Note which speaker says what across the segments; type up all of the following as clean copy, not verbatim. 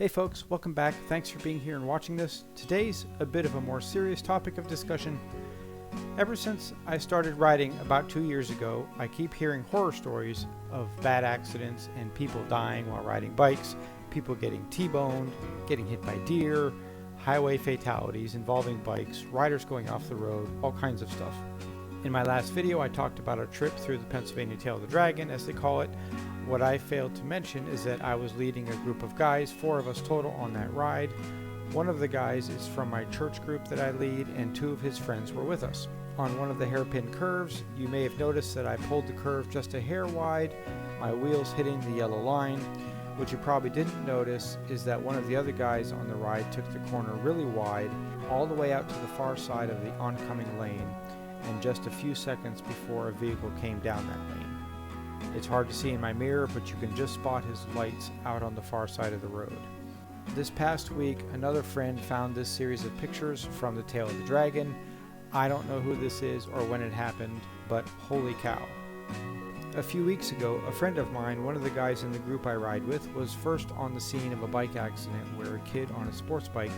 Speaker 1: Hey folks, welcome back. Thanks for being here and watching this. Today's a bit of a more serious topic of discussion. Ever since I started riding about 2 years ago, I keep hearing horror stories of bad accidents and people dying while riding bikes, people getting T-boned, getting hit by deer, highway fatalities involving bikes, riders going off the road, all kinds of stuff. In my last video, I talked about a trip through the Pennsylvania Tail of the Dragon, as they call it. What I failed to mention is that I was leading a group of guys, 4 of us total on that ride. One of the guys is from my church group that I lead, and 2 of his friends were with us. On one of the hairpin curves, you may have noticed that I pulled the curve just a hair wide, my wheels hitting the yellow line. What you probably didn't notice is that one of the other guys on the ride took the corner really wide, all the way out to the far side of the oncoming lane, and just a few seconds before a vehicle came down that lane. It's hard to see in my mirror, but you can just spot his lights out on the far side of the road. This past week, another friend found this series of pictures from the Tail of the Dragon. I don't know who this is or when it happened, but holy cow. A few weeks ago, a friend of mine, one of the guys in the group I ride with, was first on the scene of a bike accident where a kid on a sports bike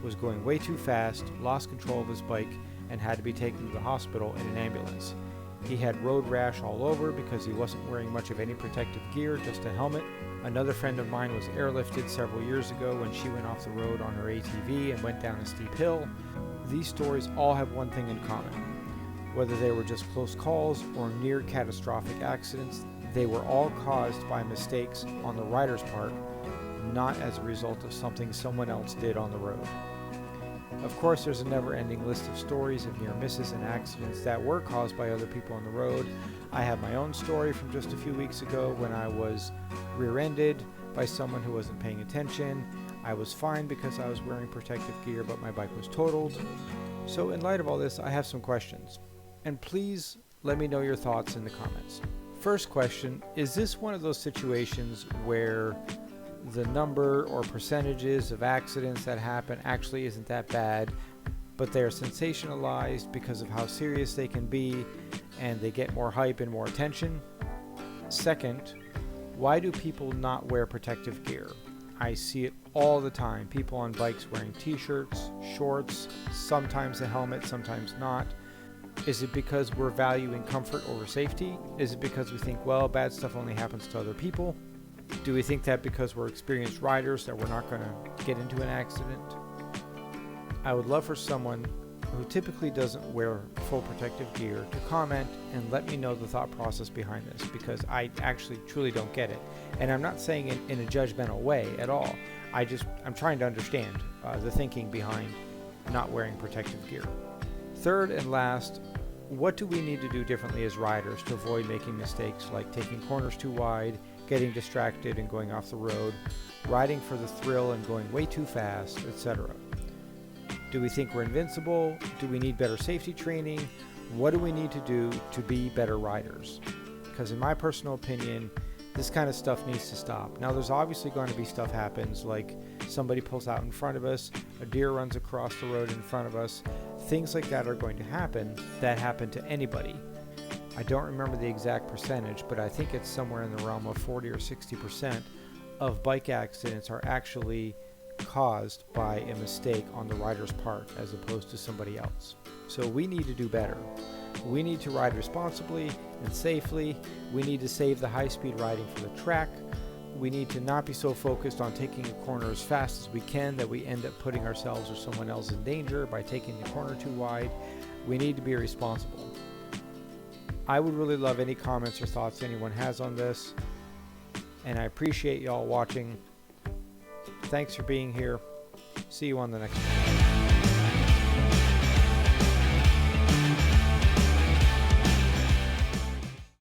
Speaker 1: was going way too fast, lost control of his bike, and had to be taken to the hospital in an ambulance. He had road rash all over because he wasn't wearing much of any protective gear, just a helmet. Another friend of mine was airlifted several years ago when she went off the road on her ATV and went down a steep hill. These stories all have one thing in common. Whether they were just close calls or near catastrophic accidents, they were all caused by mistakes on the rider's part, not as a result of something someone else did on the road. Of course, there's a never-ending list of stories of near misses and accidents that were caused by other people on the road. I have my own story from just a few weeks ago when I was rear-ended by someone who wasn't paying attention. I was fine because I was wearing protective gear, but my bike was totaled. So in light of all this, I have some questions. And please let me know your thoughts in the comments. First question, is this one of those situations where the number or percentages of accidents that happen actually isn't that bad, but they're sensationalized because of how serious they can be and they get more hype and more attention? Second, why do people not wear protective gear? I see it all the time. People on bikes wearing t-shirts, shorts, sometimes a helmet, sometimes not. Is it because we're valuing comfort over safety? Is it because we think, well, bad stuff only happens to other people? Do we think that because we're experienced riders that we're not going to get into an accident? I would love for someone who typically doesn't wear full protective gear to comment and let me know the thought process behind this, because I actually truly don't get it. And I'm not saying it in a judgmental way at all. I'm trying to understand the thinking behind not wearing protective gear. Third and last, what do we need to do differently as riders to avoid making mistakes like taking corners too wide, getting distracted and going off the road, riding for the thrill and going way too fast, etc.? Do we think we're invincible? Do we need better safety training? What do we need to do to be better riders? Because in my personal opinion, this kind of stuff needs to stop. Now, there's obviously going to be stuff happens, like somebody pulls out in front of us, a deer runs across the road in front of us. Things like that are going to happen that happen to anybody. I don't remember the exact percentage, but I think it's somewhere in the realm of 40 or 60% of bike accidents are actually caused by a mistake on the rider's part as opposed to somebody else. So we need to do better. We need to ride responsibly and safely. We need to save the high-speed riding for the track. We need to not be so focused on taking a corner as fast as we can that we end up putting ourselves or someone else in danger by taking the corner too wide. We need to be responsible. I would really love any comments or thoughts anyone has on this, and I appreciate y'all watching. Thanks for being here. See you on the next one.